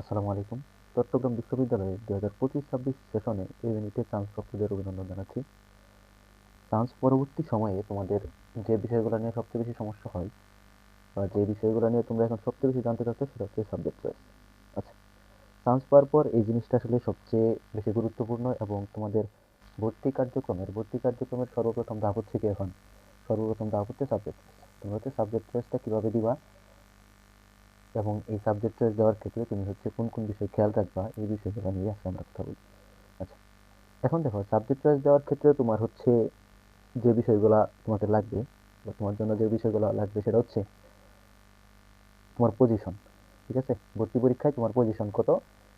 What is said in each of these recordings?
আসসালামু আলাইকুম। চট্টগ্রাম বিশ্ববিদ্যালয়ের 2025-26 সেশনে এই ইউনিটে চান্সপ্রাপ্তদের অভিনন্দন জানাচ্ছি। চান্স পরবর্তী সময়ে তোমাদের যে বিষয়গুলো নিয়ে সবচেয়ে বেশি সমস্যা হয় বা যে বিষয়গুলো নিয়ে তোমরা এখন সবচেয়ে বেশি জানতে চাচ্ছ সেটা হচ্ছে সাবজেক্ট চয়েস। আচ্ছা, চান্স পাওয়ার পর এই জিনিসটা আসলে সবচেয়ে বেশি গুরুত্বপূর্ণ এবং তোমাদের ভর্তি কার্যক্রমের সর্বপ্রথম ধাপ হচ্ছে কি এখন? সর্বপ্রথম ধাপ হচ্ছে সাবজেক্ট চয়েস। তোমরা হচ্ছে সাবজেক্ট চয়েসটা কিভাবে দিবা এবং এই সাবজেক্ট চয়েস দেওয়ার ক্ষেত্রে তুমি হচ্ছে কোন কোন বিষয় খেয়াল রাখবা এই বিষয়গুলো নিয়ে আজকে আমরা কথা বলি। আচ্ছা, এখন দেখো সাবজেক্ট চয়েস দেওয়ার ক্ষেত্রে তোমার হচ্ছে যে বিষয়গুলা তোমাকে লাগবে বা তোমার জন্য যে বিষয়গুলো লাগবে সেটা হচ্ছে তোমার পজিশন। ঠিক আছে, ভর্তি পরীক্ষায় তোমার পজিশন কত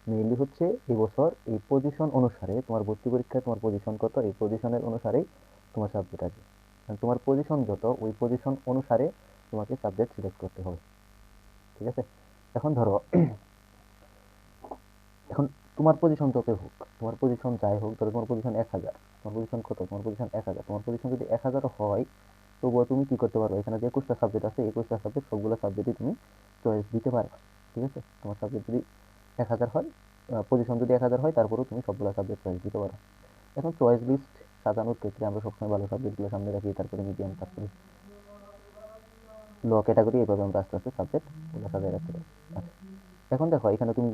মেইনলি হচ্ছে এই বছর এই পজিশন অনুসারে তোমার ভর্তি পরীক্ষায় তোমার পজিশন কত এই পজিশনের অনুসারেই তোমার সাবজেক্ট আসবে। তোমার পজিশন যত ওই পজিশন অনুসারে তোমাকে সাবজেক্ট সিলেক্ট করতে হবে। ঠিক আছে, এখন ধরো এখন তোমার পজিশন যতই হোক, তোমার পজিশন যাই হোক, ধরো তোমার পজিশন 1000, তোমার পজিশন কত, তোমার পজিশন 1000, তোমার পজিশন যদি 1000 হয় তবুও তুমি কি করতে পারো, এখানে যে 21টা সাবজেক্ট আছে 21টা সাবজেক্ট সবগুলো সাবজেক্টই তুমি চয়েস দিতে পারো। ঠিক আছে, তোমার সাবজেক্ট যদি 1000 হয়, পজিশন যদি 1000 হয় তারপরেও তুমি সবগুলো সাবজেক্ট চয়েস দিতে পারো। এখন চয়েস লিস্ট সাজানোর ক্ষেত্রে আমরা সবসময় ভালো সাবজেক্টগুলো সামনে রাখি, তারপরে মিডিয়াম, তারপরে লো ক্যাটাগরি, এইভাবে আমরা আস্তে আস্তে সাবজেক্টগুলো সাজায় রাখতে পারি। আচ্ছা, এখন দেখো এখানে তুমি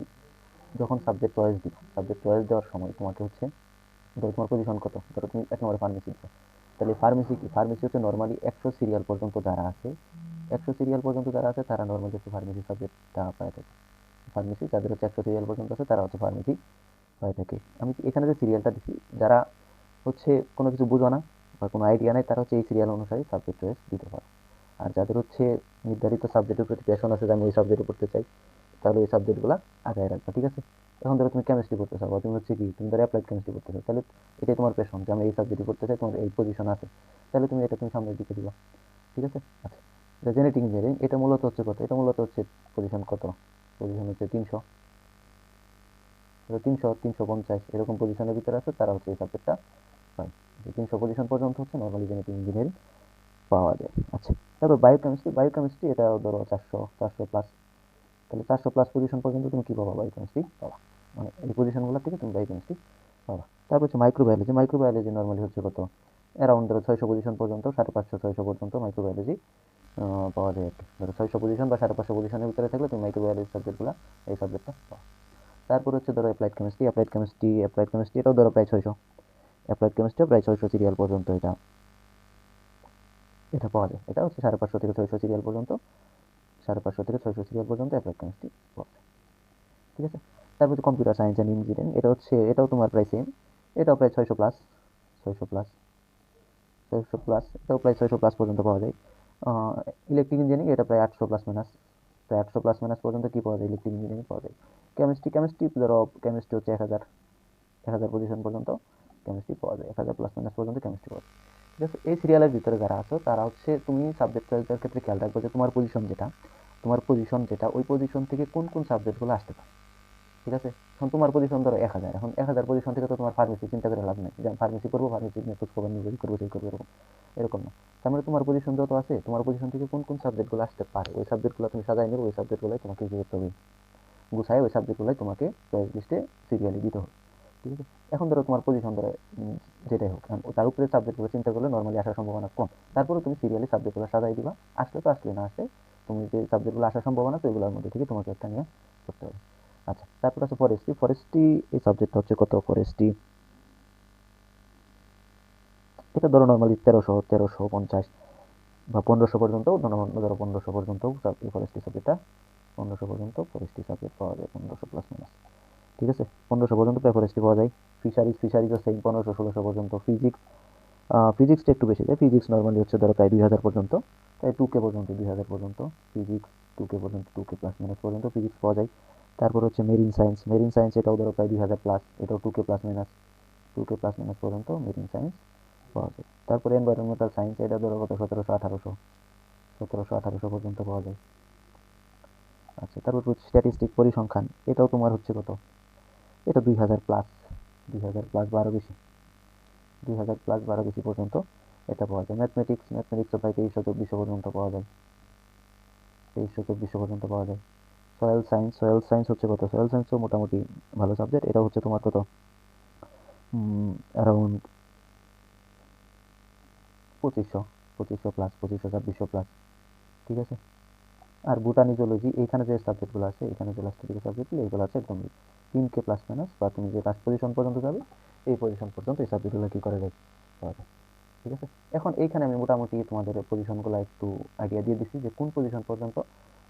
যখন সাবজেক্ট চয়েস দিবে, সাবজেক্ট চয়েস দেওয়ার সময় তোমাকে হচ্ছে ধরো তোমার পজিশন কত, ধরো তুমি 1 নম্বরে ফার্মেসি দিচ্ছ, তাহলে ফার্মেসি কি, ফার্মেসি হচ্ছে নর্মালি 100 সিরিয়াল পর্যন্ত যারা আছে, 100 সিরিয়াল পর্যন্ত যারা আছে তারা নর্মালি হচ্ছে ফার্মেসি সাবজেক্টটা পায় থাকে। ফার্মেসি যাদের হচ্ছে 100 সিরিয়াল পর্যন্ত আছে তারা হচ্ছে ফার্মেসি হয়ে থাকে। আমি এখানে যে সিরিয়ালটা দিচ্ছি, যারা হচ্ছে কোনো কিছু বুঝো না বা কোনো আইডিয়া নেই তারা হচ্ছে এই সিরিয়াল অনুসারে সাবজেক্ট চয়েস দিতে পারো। আর যাদের হচ্ছে নির্ধারিত সাবজেক্টের প্রতি প্যাশন আছে যে আমি ওই সাবজেক্টে পড়তে চাই, তাহলে ওই সাবজেক্টগুলো আগায় রাখবা। ঠিক আছে, এখন ধরো তুমি কেমিস্ট্রি পড়তে চাও বা তুমি হচ্ছে কি তুমি ধরো অ্যাপ্লাইড কেমিস্ট্রি পড়তে চাও, তাহলে এটাই তোমার প্যাশন যে আমি এই সাবজেক্টে পড়তে চাই, তোমার এই পজিশন আছে, তাহলে তুমি এটা তুমি সামনের দিকে দিবা। ঠিক আছে, আচ্ছা, জেনেটিক ইঞ্জিনিয়ারিং এটা মূলত হচ্ছে কত, এটা মূলত হচ্ছে পজিশন কত, পজিশন হচ্ছে 300, 300 350 এরকম পজিশনের ভিতরে আছে, তারা হচ্ছে এই সাবজেক্টটা পায়। 300 পজিশন পর্যন্ত হচ্ছে নর্মালি জেনেটিক ইঞ্জিনিয়ারিং পাওয়া যায়। আচ্ছা, তারপর বায়োকেমিস্ট্রি, বায়োকেমিস্ট্রি এটা ধরো 400 প্লাস, তাহলে 400 প্লাস পজিশন পর্যন্ত তুমি কি পাবা, বায়োকেমিস্ট্রি পাবা, মানে এই পজিশনগুলো থেকে তুমি বায়োকেমিস্ট্রি পাবা। তারপর হচ্ছে মাইক্রোবায়োলজি, মাইক্রোবায়োলজি নর্মালি হচ্ছে কত, অ্যারাউন্ড ধরো 600 পজিশন পর্যন্ত, 550 600 পর্যন্ত মাইক্রোবায়োলজি পাওয়া যায় আর কি। ধরো 600 পজিশন বা 550 পজিশনের ভিতরে থাকলে তুমি মাইক্রোবায়োলজি সাবজেক্টগুলো এই সাবজেক্টটা পাও। তারপর হচ্ছে ধরো অ্যাপ্লাইড কেমিস্ট্রি এটাও ধরো প্রায় 600, অ্যাপ্লাইড কেমিস্ট্রি প্রায় 600 সিরিয়াল পর্যন্ত এটা এটা পাওয়া যায়। এটা হচ্ছে 550 থেকে 600 সিরিয়াল পর্যন্ত, 550 থেকে 600 সিরিয়াল পর্যন্ত অ্যাপ্লাইড কেমিস্ট্রি পাওয়া যায়। ঠিক আছে, তারপর হচ্ছে কম্পিউটার সায়েন্স অ্যান্ড ইঞ্জিনিয়ারিং, এটা হচ্ছে এটাও তোমার প্রায় সেম, এটাও প্রায় 600 প্লাস, 600 প্লাস, 600 প্লাস, এটাও প্রায় 600 প্লাস পর্যন্ত পাওয়া যায়। ইলেকট্রিক ইঞ্জিনিয়ারিং এটা প্রায় 800 প্লাস মাইনাস, প্রায় 800 প্লাস মাইনাস পর্যন্ত কি পাওয়া যায়, ইলেকট্রিক ইঞ্জিনিয়ারিং পাওয়া যায়। কেমিস্ট্রি ধরো কেমিস্ট্রি হচ্ছে 1000 পজিশন পর্যন্ত কেমিস্ট্রি পাওয়া যায়, 1000 প্লাস মাইনাস পর্যন্ত কেমিস্ট্রি পাওয়া যায়। ঠিক আছে, এই সিরিয়ালের ভিতরে যারা আছো তারা হচ্ছে তুমি সাবজেক্ট চয়েসের ক্ষেত্রে খেয়াল রাখবে যে তোমার পজিশন যেটা ওই পজিশন থেকে কোন কোন সাবজেক্টগুলো আসতে পারে। ঠিক আছে, এখন তোমার পজিশন ধরো 1000, এখন 1000 পজিশন থেকে তো তোমার ফার্মেসি চিন্তা করে লাভ নেই যে আমি ফার্মেসি করবো, ফার্মেসি নিয়ে খোঁজ খবর নিয়ে করবো সেই করবো, এরকম এরকম না। তার মানে তোমার পজিশন যত আছে, তোমার পজিশন থেকে কোন কোন সাবজেক্টগুলো আসতে পারে ওই সাবজেক্টগুলো তুমি সাজাই নেবে, ওই সাবজেক্টগুলোই তোমাকে কি করতে হবে, গুছায় ওই সাবজেক্টগুলোই তোমাকে চয়েস লিস্টে সিরিয়ালি দিতে হবে। ঠিক আছে, এখন ধরো তোমার পজিশন ধরো যেটাই হোক, তার উপরে সাবজেক্টগুলো চিন্তা করলে নর্মালি আসার সম্ভাবনা কম, তারপরে তুমি সিরিয়ালি সাবজেক্টগুলো সাজাই দিবা, আসলে তো আসলে, না আসলে তুমি যে সাবজেক্টগুলো আসার সম্ভাবনা তো এগুলোর মধ্যে থেকে তোমাকে একটা নিয়ে করতে হবে। আচ্ছা, তারপর আছে ফরেস্ট্রি, ফরেস্ট্রি এই সাবজেক্টটা হচ্ছে কত, ফরেস্ট্রি এটা ধরো নর্মালি 1350 বা 1500 পর্যন্ত, ধরো 1500 পর্যন্ত ফরেস্ট্রি সাবজেক্টটা, 1500 পর্যন্ত ফরেস্ট্রি সাবজেক্ট পাওয়া যায়, 1500 প্লাস মাইনাস। ঠিক আছে, 1500 পর্যন্ত ফরেস্ট্রি পাওয়া যায়। ফিশারিজও সেম 1500 1600 পর্যন্ত। ফিজিক্সটা একটু বেশি যায়, ফিজিক্স নর্মালি হচ্ছে ধরো প্রায় 2000 পর্যন্ত, প্রায় 2K পর্যন্ত, 2000 পর্যন্ত ফিজিক্স, 2K পর্যন্ত, 2K প্লাস মাইনাস পর্যন্ত ফিজিক্স পাওয়া যায়। তারপর হচ্ছে মেরিন সায়েন্স এটাও ধরো প্রায় 2000 প্লাস, এটাও 2K plus minus, 2K plus minus পর্যন্ত মেরিন সায়েন্স পাওয়া যায়। তারপরে এনভায়রনমেন্টাল সায়েন্স এটা ধরো কত 1700 1800 পর্যন্ত পাওয়া যায়। আচ্ছা, তারপর স্ট্যাটিস্টিক পরিসংখ্যান এটাও তোমার হচ্ছে কত, এটা 2000 প্লাস, 2000 প্লাস বা আরো বেশি, 2000 প্লাস বা আরো বেশি পর্যন্ত এটা পাওয়া যায়। ম্যাথমেটিক্সও প্রায় 2300 2400 পর্যন্ত পাওয়া যায়, 2300 2400 পর্যন্ত পাওয়া যায়। সয়েল সায়েন্স হচ্ছে কত, সয়েল সায়েন্সও মোটামুটি ভালো সাবজেক্ট। এটা হচ্ছে তোমার কত, অ্যারাউন্ড 2500, 2500 প্লাস, 2500 2600 প্লাস, ঠিক আছে। আর বোটানি জুলজি এইখানে যে সাবজেক্টগুলো আছে, এখানে যে লাস্টের দিকে সাবজেক্টগুলো এইগুলো আছে একদম 3K প্লাস মাইনাস, বা তুমি যে লাস্ট পজিশন পর্যন্ত যাবে এই পজিশন পর্যন্ত এই সাবজেক্টগুলো কি করে যায়, পাওয়া যায়, ঠিক আছে। এখন এইখানে আমি মোটামুটি তোমাদের পজিশনগুলো একটু আইডিয়া দিয়ে দিচ্ছি যে কোন পজিশন পর্যন্ত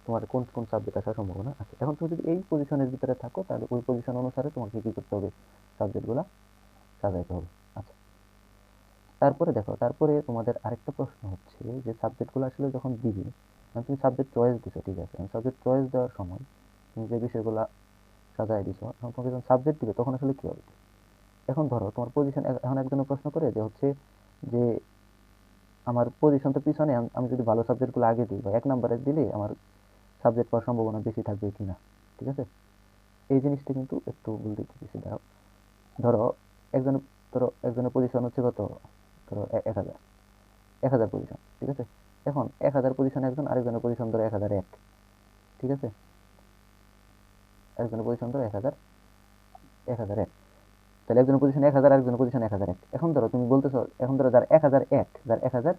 তোমার কোন কোন সাবজেক্ট আসার সম্ভাবনা আছে। এখন তুমি যদি এই পজিশনের ভিতরে থাকো তাহলে ওই পজিশন অনুসারে তোমাকে কি করতে হবে, সাবজেক্টগুলো সাজাইতে হবে। আচ্ছা, তারপরে দেখো, তারপরে তোমাদের আরেকটা প্রশ্ন হচ্ছে যে সাবজেক্টগুলো আসলে যখন দিবে, মানে তুমি সাবজেক্ট চয়েস দিছো, ঠিক আছে, সাবজেক্ট চয়েস দেওয়ার সময় তুমি যে বিষয়গুলো সাজায় দিছো, এখন তোমাকে যখন সাবজেক্ট দিবে তখন আসলে কি হবে। এখন ধরো তোমার পজিশন, এখন একজনের প্রশ্ন করে যে হচ্ছে যে আমার পজিশন তো পিছনে, আমি যদি ভালো সাবজেক্টগুলো আগে দিই বা 1 নম্বরে দিলে আমার সাবজেক্ট পাওয়ার সম্ভাবনা বেশি থাকবে কিনা, ঠিক আছে। এই জিনিসটা কিন্তু একটু বলতে দিচ্ছি, দাঁড়াও। ধরো একজন, ধরো একজনের পজিশন হচ্ছে কত, ধরো 1000, 1000 পজিশন, ঠিক আছে। এখন 1000 পজিশন একজন, আরেকজনের পজিশন ধরো 1001, ঠিক আছে। একজনের পজিশন ধরো 1000, 1001, তাহলে একজনের পজিশন 1000, আরেকজনের পজিশন 1001। এখন ধরো তুমি বলতেছো, এখন ধরো যার 1001, যার 1001,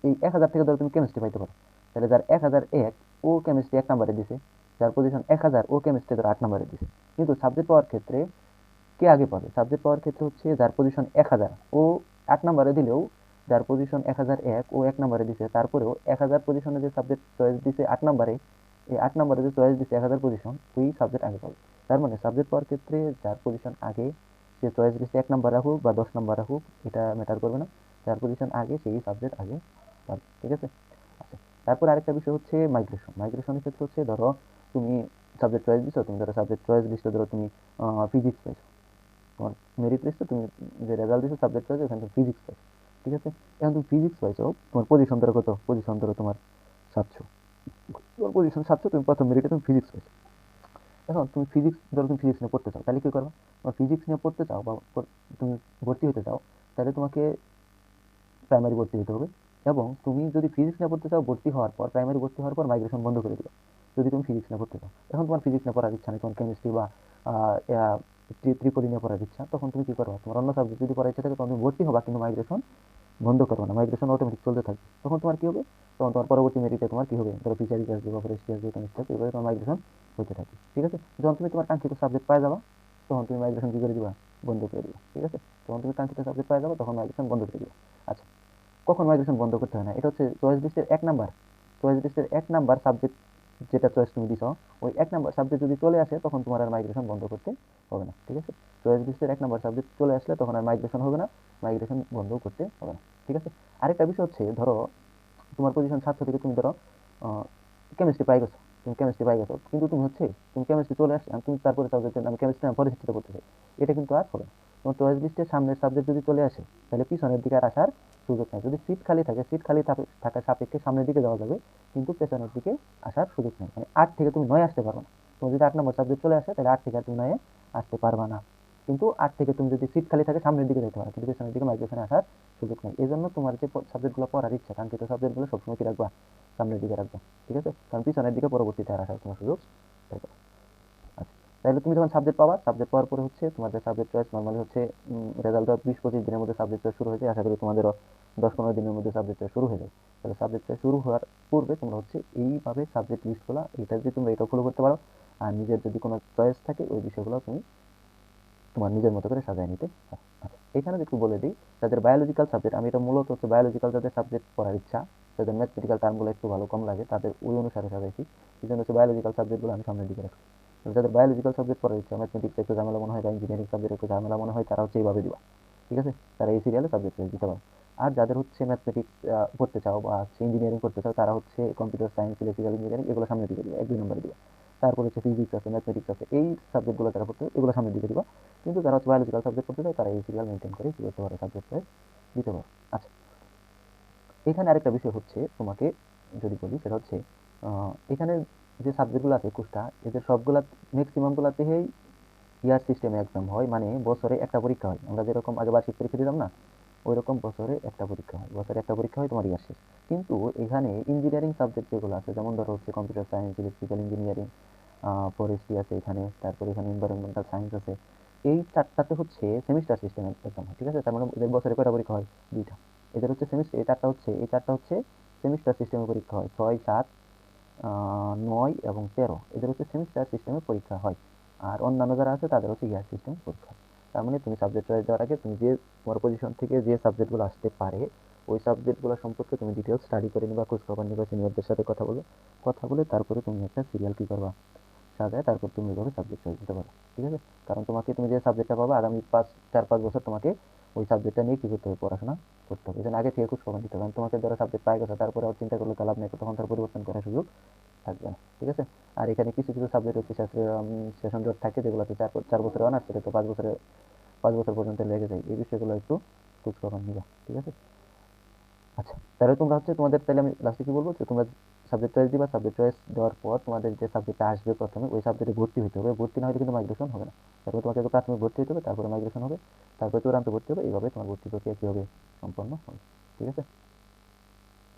এই 1000 থেকে ধরো তুমি কেমিস্ট্রি পাইতে পারো, তাহলে যার 1001 ও কেমিস্ট্রি 1 নম্বরে দিছে, যার পজিশন 1000 ও কেমিস্ট্রি ধরো 8 নম্বরে দিছে। কিন্তু সাবজেক্ট পাওয়ার ক্ষেত্রে কে আগে পাবে, সাবজেক্ট পাওয়ার ক্ষেত্রে হচ্ছে যার পজিশন 1000 ও 8 নম্বরে দিলেও, যার পজিশন 1001 ও 1 নম্বরে দিছে, তারপরেও 1000 পজিশনে যে সাবজেক্ট চয়েস দিছে 8 নম্বরে, এই 8 নম্বরে যে চয়েস দিছে 1000 পজিশন, ওই সাবজেক্ট আগে পাবে। তার মানে সাবজেক্ট পাওয়ার ক্ষেত্রে যার পজিশন আগে, সে চয়েস দিচ্ছে 1 নম্বর রাখুক বা 10 নম্বর রাখুক, এটা ম্যাটার করবে না, যার পজিশন আগে সেই সাবজেক্ট আগে পাবে, ঠিক আছে। আচ্ছা, তারপর আরেকটা বিষয় হচ্ছে মাইগ্রেশন। মাইগ্রেশনের ক্ষেত্রে হচ্ছে ধরো তুমি সাবজেক্ট চয়েস দিছো, তুমি ধরো সাবজেক্ট চয়েস লিস্টে ধরো তুমি ফিজিক্স পাইছো, তোমার মেরিট লিস্টে তুমি যে রেজাল্ট দিছো সাবজেক্ট পাইছো, এখানে তুমি ফিজিক্স পাইছো, ঠিক আছে। এখন তুমি ফিজিক্স পাইছো, তোমার পজিশন ধরো কত, পজিশন ধরো তোমার 700, তোমার পজিশন 700, তুমি প্রথম মেরিটে তুমি ফিজিক্স পাইছো। এখন তুমি ফিজিক্স ধরো, তুমি ফিজিক্স নিয়ে পড়তে চাও, তাহলে কি করবা, তোমার ফিজিক্স নিয়ে পড়তে চাও বা তুমি ভর্তি হতে চাও, তাহলে তোমাকে প্রাইমারি ভর্তি হতে হবে। এবং তুমি যদি ফিজিক্স নিয়ে পড়তে চাও, ভর্তি হওয়ার পর, প্রাইমারি ভর্তি হওয়ার পর মাইগ্রেশন বন্ধ করে দিবা, যদি তুমি ফিজিক্স নিয়ে পড়তে চাও। এখন তোমার ফিজিক্স নিয়ে পড়ার ইচ্ছা নেই, তোমার কেমিস্ট্রি বা ত্রিপলি নিয়ে পড়ার ইচ্ছা, তখন তুমি কি করবা, তোমার অন্য সাবজেক্ট যদি পড়ার ইচ্ছা থাকে তখন তুমি ভর্তি হবা, কিন্তু মাইগ্রেশন বন্ধ করবে না, মাইগ্রেশন অটোমেটিক চলতে থাকবে। তখন তোমার কি হবে, তখন তোমার পরবর্তী মেরিটে তোমার কি হবে, ধরো ফিচারিজ আসবে বা ফরেস্ট্রি আসবে, কেমিস্ট্রি আসবে, এভাবে তোমার মাইগ্রেশন হতে থাকে, ঠিক আছে। যখন তুমি তোমার কাঙ্ক্ষিত সাবজেক্ট পাই যাবা, তখন তুমি মাইগ্রেশন কি করে দিবা, বন্ধ করে দিবা, ঠিক আছে। যখন তুমি কাঙ্ক্ষিত সাবজেক্ট পাই যাবা তখন মাইগ্রেশন বন্ধ করে দিবা। আচ্ছা, কখন মাইগ্রেশন বন্ধ করতে হয় না, এটা হচ্ছে চয়েস লিস্টের 1 নাম্বার, চয়েস লিস্টের 1 নাম্বার সাবজেক্ট যেটা চয়েস তুমি দিছো, ওই 1 নাম্বার সাবজেক্ট যদি চলে আসে তখন তোমার আর মাইগ্রেশন বন্ধ করতে হবে না, ঠিক আছে। চয়েস লিস্টের 1 নাম্বার সাবজেক্ট চলে আসলে তখন আর মাইগ্রেশন হবে না, মাইগ্রেশন বন্ধ করতে হবে না, ঠিক আছে। আরেকটা বিষয় হচ্ছে, ধরো তোমার পজিশন 700 থেকে তুমি ধরো কেমিস্ট্রি পাই গেছো, তুমি কেমিস্ট্রি পাই গেছো, কিন্তু তুমি হচ্ছে তুমি কেমিস্ট্রি চলে আসছে, তুমি তারপরে চাও যে আমি কেমিস্ট্রি না পরিচিত করতে চাই, এটা কিন্তু আর হবে না। তোমার চয়েস লিস্টের সামনের সাবজেক্ট যদি চলে আসে, তাহলে পিছনের দিকে আর আসার সুযোগ নেই। যদি সিট খালি থাকে, সিট খালি থাকা সাপেক্ষে সামনের দিকে যাওয়া যাবে, কিন্তু পেছনের দিকে আসার সুযোগ নেই, মানে 8 থেকে তুমি 9 আসতে পারো না। তোমার যদি 8 নম্বর সাবজেক্ট চলে আসে, তাহলে 8 থেকে আর তুমি 9 আসতে পারবা না। কিন্তু 8 থেকে তুমি যদি সিট খালি থাকে সামনের দিকে যেতে পারো, কিন্তু পেছনের দিকে মাইগ্রেশনে আসার সুযোগ নেই। এই জন্য তোমার যে সাবজেক্টগুলো পড়ার ইচ্ছা, কাঙ্ক্ষিত সাবজেক্টগুলো সবসময় কি রাখবা, সামনের দিকে রাখবা, ঠিক আছে। কারণ পিছনের দিকে পরবর্তীতে আর আসার কোনো সুযোগ থাকবে না। আচ্ছা, তাহলে তুমি যখন সাবজেক্ট পাবা, সাবজেক্ট পাওয়ার পরে হচ্ছে তোমার যে সাবজেক্ট চয়েস নর্মালি হচ্ছে রেজাল্ট 20-25 দিনের মধ্যে সাবজেক্ট চয়েস শুরু হয়ে যায়। আশা করি তোমাদেরও 10-15 দিনের মধ্যে সাবজেক্ট চয়েস শুরু হয়ে যায়। তাহলে সাবজেক্ট চয়েস শুরু হওয়ার পূর্বে তোমরা হচ্ছে এইভাবে সাবজেক্ট লিস্টগুলো, এটা যদি তোমরা এটা ফলো করতে পারো, আর নিজের যদি কোনো চয়েস থাকে ওই বিষয়গুলো তুমি তোমার নিজের মতো করে সাজায় নিতে পারো। আচ্ছা, এখানে একটু বলে দিই, যাদের বায়োলজিক্যাল সাবজেক্ট, আমি এটা মূলত হচ্ছে বায়োলজিক্যাল যাদের সাবজেক্ট পড়ার ইচ্ছা, যাদের ম্যাথমেটিক্যাল টার্মগুলো একটু ভালো কম লাগে, তাদের ওই অনুসারে সাজাইছি। এই জন্য হচ্ছে বায়োলজিক্যাল সাবজেক্টগুলো আমি সামনের দিকে রাখছি। যাদের বায়োলজিক্যাল সাবজেক্ট পড়ার ইচ্ছা, ম্যাথমেটিক্স একটু ঝামেলা মনে হয় বা ইঞ্জিনিয়ারিং সাবজেক্ট একটু ঝামেলা মনে হয়, তারা হচ্ছে এইভাবে দিবা, ঠিক আছে। তারা এই সিরিয়ালে সাবজেক্ট দিতে পারো। আর যাদের হচ্ছে ম্যাথমেটিক্স পড়তে চাও বা হচ্ছে ইঞ্জিনিয়ারিং করতে চাও, তারা হচ্ছে কম্পিউটার সায়েন্স, ইলেকট্রিক্যাল ইঞ্জিনিয়ারিং এগুলো সামনের দিকে দিবা, 1-2 নম্বরে দিবা। তারপর হচ্ছে ফিজিক্স আছে, ম্যাথমেটিক্স আছে, এই সাবজেক্টগুলো যারা পড়তে, এগুলো সামনের দিকে দিবা। কিন্তু যারা হচ্ছে বায়োলজিক্যাল সাবজেক্ট পড়তে চায়, তারা এই সিরিয়াল মেনটেন করে কি করতে পারে, সাবজেক্ট দিতে পারো। আচ্ছা, এখানে আরেকটা বিষয় হচ্ছে তোমাকে যদি বলি, সেটা হচ্ছে এখানে যে সাবজেক্টগুলো আছে 21টা, এদের সবগুলা ম্যাক্সিমাম গুলাতেই ইয়ার সিস্টেমে এক্সাম হয়, মানে বছরে একটা পরীক্ষা হয়। আমরা যেরকম আগে বার্ষিক পরীক্ষা দিতাম না, ওইরকম বছরে একটা পরীক্ষা হয়, বছরে একটা পরীক্ষা হয়, তোমার ইয়ার শেষ। কিন্তু এখানে ইঞ্জিনিয়ারিং সাবজেক্ট যেগুলো আছে, যেমন ধরো হচ্ছে computer science, electrical engineering, forestry আছে এখানে, তারপর এখানে এনভায়রনমেন্টাল সায়েন্স আছে, এই চারটাতে হচ্ছে সেমিস্টার সিস্টেমের এক্সাম হয়, ঠিক আছে? তার মানে এদের বছরে কয়টা পরীক্ষা হয়? দুইটা। এদের হচ্ছে সেমিস্টার, এই চারটা হচ্ছে সেমিস্টার সিস্টেমে পরীক্ষা হয়, 6, 7, 9 এবং 13, এদের হচ্ছে সেমিস্টার সিস্টেমে পরীক্ষা হয়। আর অন্যান্য যারা আছে তাদের হচ্ছে ইয়ার সিস্টেম পরীক্ষা হয়। তার মানে তুমি সাবজেক্ট চয়েস দেওয়ার আগে তুমি যে তোমার পজিশন থেকে যে সাবজেক্টগুলো আসতে পারে ওই সাবজেক্টগুলো সম্পর্কে তুমি ডিটেলস স্টাডি করে নিবা, খোঁজ খবর নিবা, সিনিয়রদের সাথে কথা বলে তারপরে তুমি একটা সিরিয়াল কি করবা, সাজায়, তারপর তুমি ওইভাবে সাবজেক্ট চয়েস দিতে পারো, ঠিক আছে? কারণ তুমি যে সাবজেক্টটা পাবা আগামী 4-5 বছর তোমাকে ওই সাবজেক্টটা নিয়ে কি করতে হবে, পড়াশোনা করতে হবে। এই জন্য আগে থেকে খোঁজ খবর নিতে হবে, কারণ তোমাকে ধরো সাবজেক্ট পাই গেছো তারপরে আর চিন্তা করলে তো লাভ নেই, তখন তার পরিবর্তন করার সুযোগ থাকবে না, ঠিক আছে? আর এখানে কিছু কিছু সাবজেক্ট হচ্ছে সেশন জট থাকে, যেগুলোতে 4 বছরে অনার্স, সেটা তো 5 বছর পর্যন্ত লেগে যায়। এই বিষয়গুলো একটু খোঁজ খবর নিবা, ঠিক আছে? আচ্ছা, তাহলে তোমরা হচ্ছে তোমাদের, তাহলে আমি লাস্টে কি বলবো, যে তোমরা সাবজেক্ট চয়েস দিবা, সাবজেক্ট চয়েস দেওয়ার পর তোমাদের যে সাবজেক্টটা আসবে প্রথমে ওই সাবজেক্টে ভর্তি হতে হবে, ভর্তি না হলে কিন্তু মাইগ্রেশন হবে না। তারপরে তোমাকে আগে প্রাথমিক ভর্তি হতে হবে, তারপরে মাইগ্রেশন হবে, তারপরে চূড়ান্ত ভর্তি হবে, এইভাবে তোমার ভর্তি প্রক্রিয়া কি হবে, সম্পন্ন হবে, ঠিক আছে?